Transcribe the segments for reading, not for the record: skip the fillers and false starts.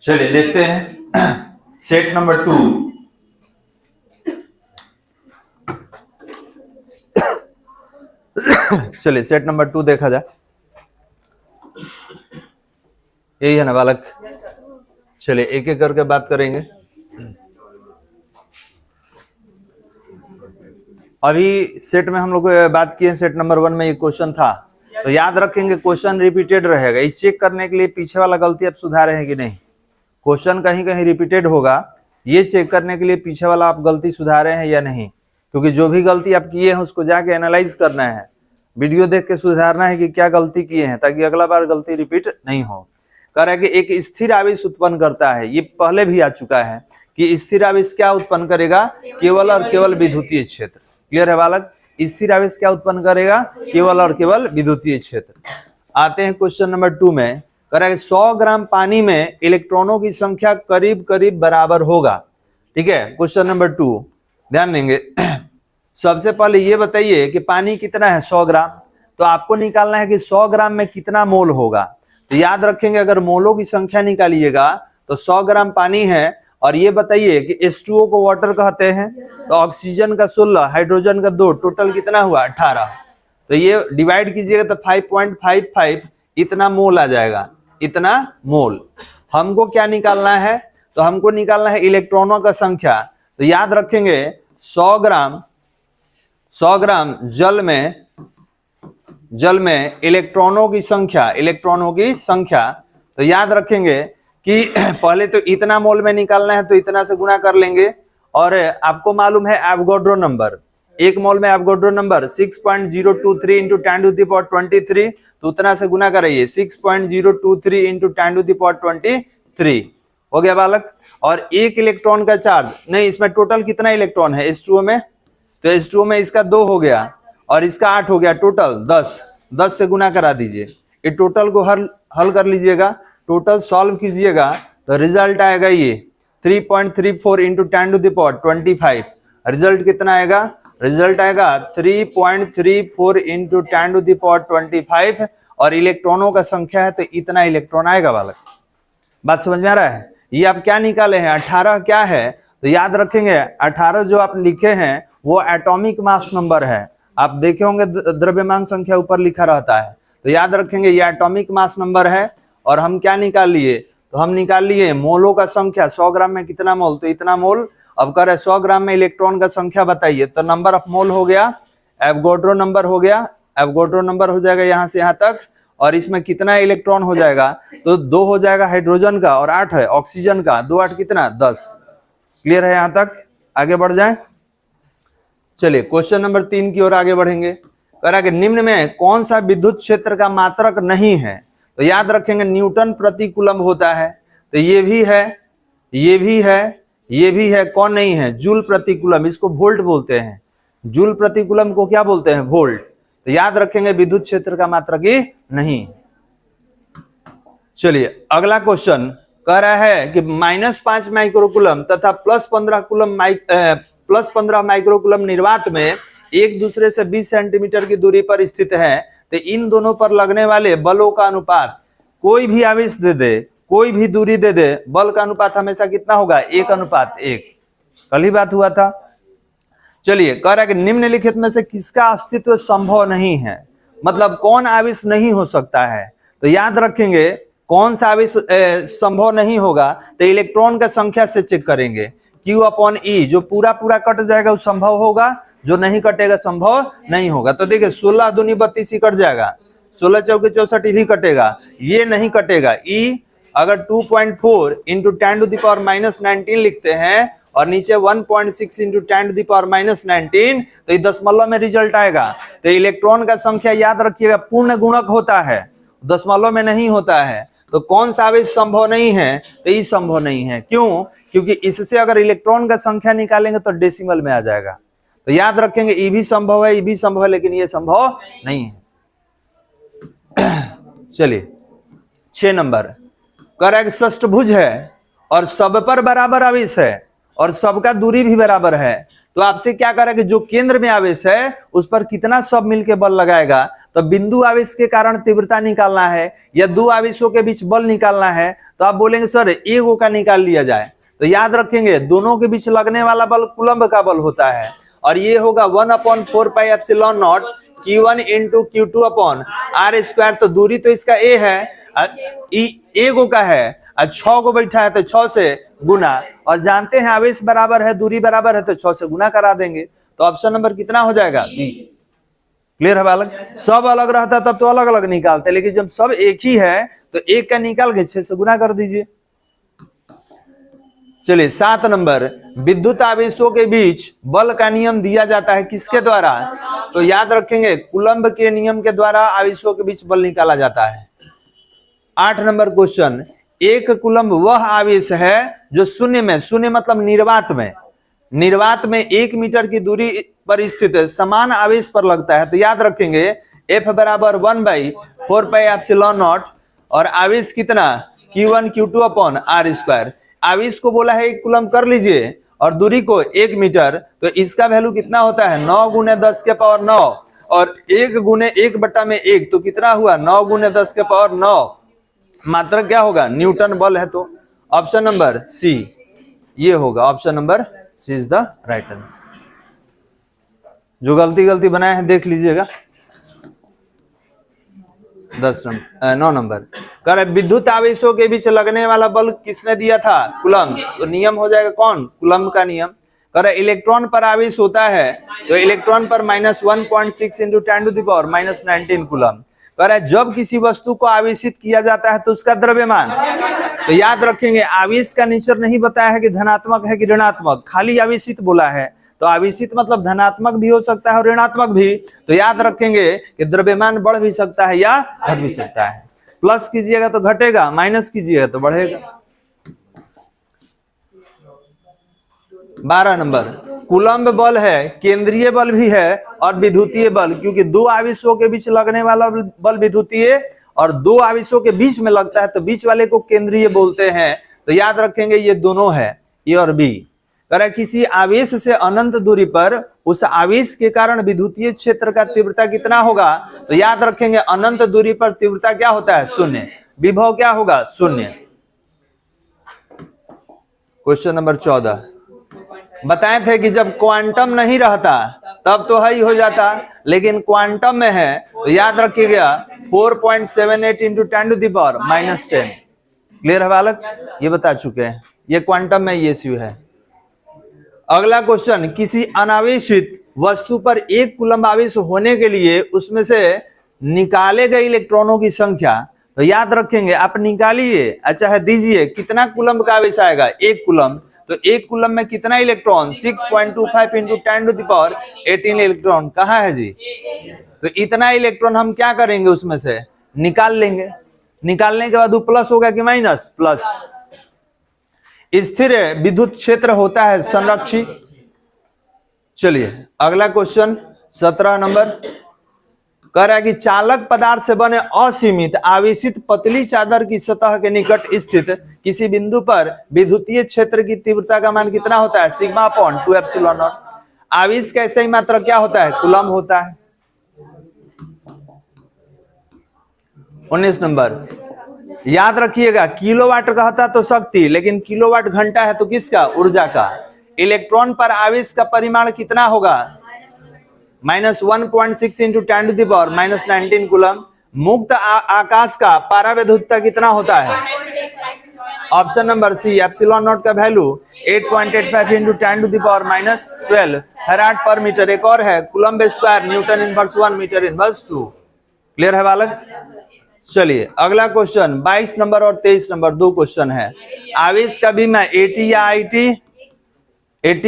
चलिए देखते हैं सेट नंबर 2। चलिए सेट नंबर 2 देखा जाए। यही है ना बालक? चलिए एक एक करके बात करेंगे। अभी सेट में हम लोग बात किए, सेट नंबर 1 में ये क्वेश्चन था, तो याद रखेंगे क्वेश्चन रिपीटेड रहेगा। ये चेक करने के लिए पीछे वाला गलती आप सुधारे हैं कि नहीं। क्वेश्चन कहीं कहीं रिपीटेड होगा, ये चेक करने के लिए पीछे वाला आप गलती सुधारे हैं या नहीं, क्योंकि जो भी गलती आप किए हैं उसको जाके एनालाइज करना है, वीडियो देख के सुधारना है कि क्या गलती किए हैं, ताकि अगला बार गलती रिपीट नहीं हो। कह रहा है कि एक स्थिर आवेश उत्पन्न करता है, ये पहले भी आ चुका है कि स्थिर आवेश क्या उत्पन्न करेगा, केवल और केवल विद्युतीय क्षेत्र। क्लियर है बालक? स्थिर आवेश क्या उत्पन्न करेगा, केवल और केवल विद्युतीय क्षेत्र। आते हैं क्वेश्चन नंबर 2 में। कह रहा है 100 ग्राम पानी में इलेक्ट्रॉनों की संख्या करीब करीब बराबर होगा। ठीक है, क्वेश्चन नंबर 2 ध्यान देंगे। सबसे पहले ये बताइए कि पानी कितना है, 100 ग्राम। तो आपको निकालना है कि 100 ग्राम में कितना मोल होगा। तो याद रखेंगे, अगर मोलों की संख्या निकालिएगा तो 100 ग्राम पानी है, और ये बताइए कि H2O को वाटर कहते हैं, तो ऑक्सीजन का 16, हाइड्रोजन का 2, टोटल कितना हुआ 18। तो ये डिवाइड कीजिएगा तो 5.55 इतना मोल आ जाएगा, इतना मोल। हमको क्या निकालना है, तो हमको निकालना है इलेक्ट्रॉनों का संख्या। तो याद रखेंगे 100 ग्राम जल में इलेक्ट्रॉनों की संख्या, तो याद रखेंगे कि पहले तो इतना मोल में निकालना है, तो इतना से गुना कर लेंगे। और आपको मालूम है एवोगाड्रो नंबर, एक मोल में एवोगाड्रो नंबर 6.023 इंटू 10⁻23, तो उतना से गुना कराइए, 6.023 इंटू 10⁻23 हो गया बालक। और एक इलेक्ट्रॉन का चार्ज, नहीं इसमें टोटल कितना इलेक्ट्रॉन है H2O में, तो H2O में इसका 2 हो गया और इसका 8 हो गया, टोटल 10 से गुना करा दीजिए। ये टोटल को हल कर लीजिएगा, टोटल सॉल्व कीजिएगा तो रिजल्ट आएगा ये 3.34 इंटू 10⁻25। रिजल्ट कितना आएगा, रिजल्ट आएगा 3.34 इंटू 10⁻25, और इलेक्ट्रॉनों का संख्या है तो इतना इलेक्ट्रॉन आएगा बालक। बात समझ में आ रहा है? ये आप क्या निकाले हैं, 18 क्या है, तो याद रखेंगे 18 जो आप लिखे हैं वो एटॉमिक मास नंबर है। आप देखे होंगे द्रव्यमान संख्या ऊपर लिखा रहता है, तो याद रखेंगे ये एटॉमिक मास नंबर है। और हम क्या निकाल लिए, तो हम निकाल लिए मोलों का संख्या, 100 ग्राम में कितना मोल, तो इतना मोल। अब कर 100 ग्राम में इलेक्ट्रॉन का संख्या बताइए, तो नंबर ऑफ मोल हो गया, एवोगाड्रो नंबर हो गया, एवोगाड्रो नंबर हो जाएगा यहाँ से यहाँ तक। और इसमें कितना इलेक्ट्रॉन हो जाएगा, तो 2 हो जाएगा हाइड्रोजन का और 8 है ऑक्सीजन का, 2 8 कितना 10। क्लियर है यहाँ तक? आगे बढ़ जाए। चलिए क्वेश्चन नंबर 3 की ओर आगे बढ़ेंगे। कह रहा है कि निम्न में कौन सा विद्युत क्षेत्र का मात्रक नहीं है, तो याद रखेंगे न्यूटन प्रति कूलम होता है, तो ये भी है, ये भी है, ये भी है, कौन नहीं है, जूल प्रति कूलम, इसको वोल्ट बोलते हैं। जूल प्रति कूलम को क्या बोलते हैं, वोल्ट। तो याद रखेंगे विद्युत क्षेत्र का मात्रक ही नहीं। चलिए अगला क्वेश्चन कह रहा है कि -5 माइक्रोकूलम तथा +15 माइक्रोकूलम निर्वात में एक दूसरे से 20 सेंटीमीटर की दूरी पर स्थित है, तो इन दोनों पर लगने वाले बलों का अनुपात, कोई भी आवेश दे दे, कोई भी दूरी दे दे, बल का अनुपात हमेशा कितना होगा, 1:1। कल ही बात हुआ था। चलिए कह रहा है कि निम्नलिखित में से किसका अस्तित्व संभव नहीं है, मतलब कौन आवेश नहीं हो सकता है। तो याद रखेंगे कौन सा आवेश संभव नहीं होगा, तो इलेक्ट्रॉन का संख्या से चेक करेंगे। Q/E जो पूरा कट जाएगा वो संभव होगा, जो नहीं कटेगा संभव नहीं होगा। तो देखिए 16 दूनी 32 ही कट जाएगा, 16 चौके 64 भी कटेगा, ये नहीं कटेगा। E अगर 2.4 इंटू 10⁻19 लिखते हैं और नीचे 1.6 इंटू 10⁻19, तो ये दशमलव में रिजल्ट आएगा। तो इलेक्ट्रॉन का संख्या याद रखिएगा पूर्ण गुणक होता है, दशमलव में नहीं होता है। तो कौन सा आवेश संभव नहीं है, तो ये संभव नहीं है। क्यों? क्योंकि इससे अगर इलेक्ट्रॉन का संख्या निकालेंगे तो डेसिमल में आ जाएगा। तो याद रखेंगे ये भी संभव है, ये भी संभव है, लेकिन ये संभव नहीं है। चलिए 6 नंबर कह रहा है कि षष्ठभुज है और सब पर बराबर आवेश है और सबका दूरी भी बराबर है, तो आपसे क्या कर रहा है कि जो केंद्र में आवेश है उस पर कितना सब मिलके बल लगाएगा, तो बिंदु आवेश के कारण तीव्रता निकालना है या दो आवेशों के बीच बल निकालना है, तो आप बोलेंगे सर एक का निकाल लिया जाए। तो याद रखेंगे दोनों के बीच लगने वाला बल कूलम्ब का बल होता है, और ये होगा 1/4 pi epsilon not Q1 into Q2 upon R²। तो दूरी तो इसका A है, A का है, 6 को बैठा है तो 6 से गुना, और जानते हैं आवेश बराबर है दूरी बराबर है तो 6 से गुना करा देंगे। तो ऑप्शन नंबर कितना हो जाएगा? बी। क्लियर है बालक? सब अलग रहता तब तो अलग अलग निकालते, लेकिन जब सब एक ही है तो एक का निकाल के 6 से गुना कर दीजिए। चलिए 7 नंबर, विद्युत आवेशों के बीच बल का नियम दिया जाता है किसके द्वारा? तो याद रखेंगे कूलम्ब के नियम के द्वारा आवेशों के बीच बल निकाला जाता है। 8 नंबर क्वेश्चन, एक कूलम्ब वह आवेश है जो शून्य में, शून्य मतलब निर्वात में 1 मीटर की दूरी पर स्थित समान आवेश पर लगता है। तो याद रखेंगे F बराबर 1/4 पाई एप्सिलॉन नॉट, और आवेश कितना? Q1 Q2 upon R²। आवेश को बोला है 1 कूलम्ब कर लीजिए और दूरी को 1 मीटर, तो इसका वैल्यू कितना होता है? 9 × 10 के पावर 9, और 1 × 1/1 तो कितना हुआ? 9 × 10 के पावर 9 मात्रक क्या होगा? न्यूटन बल है। तो ऑप्शन नंबर सी ये होगा, option number C is the right answer. जो गलती बनाए हैं देख लीजिएगा। 9 नंबर, कर विद्युत आवेशों के बीच लगने वाला बल किसने दिया था? कूलम्ब। तो नियम हो जाएगा कौन? कूलम्ब का नियम। कर इलेक्ट्रॉन पर आवेश होता है तो इलेक्ट्रॉन पर -1.6 × 10⁻⁻19 कूलम्ब। कर जब किसी वस्तु को आवेशित किया जाता है तो उसका द्रव्यमान, तो याद रखेंगे आवेश का नेचर नहीं बताया है कि धनात्मक है कि ऋणात्मक, खाली आवेशित बोला है। तो आवेशित मतलब धनात्मक भी हो सकता है और ऋणात्मक भी। तो याद रखेंगे कि द्रव्यमान बढ़ भी सकता है या घट भी सकता है। प्लस कीजिएगा तो घटेगा, माइनस कीजिएगा तो बढ़ेगा। 12 नंबर, कूलम्ब बल है, केंद्रीय बल भी है और विद्युतीय बल, क्योंकि दो आवेशों के बीच लगने वाला बल विद्युतीय और दो आवेशों के बीच में लगता है तो बीच वाले को केंद्रीय बोलते हैं। तो याद रखेंगे ये दोनों है, ए और बी। अगर किसी आवेश से अनंत दूरी पर उस आवेश के कारण विद्युतीय क्षेत्र का तीव्रता कितना होगा? तो याद रखेंगे अनंत दूरी पर तीव्रता क्या होता है? शून्य। विभव क्या होगा? शून्य। क्वेश्चन नंबर 14, बताए थे कि जब क्वांटम नहीं रहता तब तो हाई हो जाता, लेकिन क्वांटम में है तो याद रखिएगा 4.78 × 10⁻⁻10। क्लियर है बालक? ये बता चुके हैं, ये क्वांटम में ये SU है। अगला क्वेश्चन, किसी अनावेशित वस्तु पर 1 कूलम्ब आवेश होने के लिए उसमें से निकाले गए इलेक्ट्रॉनों की संख्या, तो याद रखेंगे आप निकालिए, अच्छा है दीजिए, कितना कूलम्ब का आवेश आएगा? 1 कूलम्ब। तो 1 कूलम्ब में कितना इलेक्ट्रॉन? 6.25 × 10⁻18 इलेक्ट्रॉन। कहाँ है जी? तो इतना इलेक्ट्रॉन हम क्या करेंगे? उसमें से निकाल लेंगे। निकालने के बाद वो प्लस होगा कि माइनस? प्लस। स्थिर विद्युत क्षेत्र होता है संरक्षित। चलिए अगला क्वेश्चन 17 नंबर, कह रहा है कि चालक पदार्थ से बने असीमित आवेशित पतली चादर की सतह के निकट स्थित किसी बिंदु पर विद्युतीय क्षेत्र की तीव्रता का मान कितना होता है? σ/2ε0। आवेश का ऐसा ही मात्रा क्या होता है? कूलम्ब होता है। 19 नंबर, याद रखिएगा किलोवाट कहता तो शक्ति, लेकिन किलोवाट घंटा है तो किसका? ऊर्जा का। इलेक्ट्रॉन पर आवेश का परिमाण कितना होगा? -1.6 × 10⁻⁻19 कूलम्ब। मुक्त आकाश का पारावैद्युतता कितना होता है? ऑप्शन नंबर सी ε0 का वैल्यू 8.85 × 10⁻12 फैराड पर मीटर। एक और है coulomb square newton inverse 1 metre inverse 2। Clear है बालक? चलिए अगला क्वेश्चन 22 नंबर और 23 नंबर 2 क्वेश्चन है। आवेश का भी मैं AT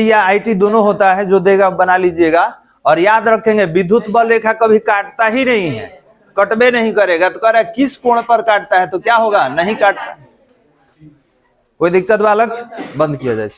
या IT दोनों होता है, जो देगा बना लीजिएगा। और याद रखेंगे विद्युत बल रेखा कभी काटता ही नहीं है, कटबे नहीं करेगा। तो कह रहा है किस कोण पर काटता है? तो क्या होगा? नहीं काटता। कोई दिक्कत बालक? बंद किया जाए।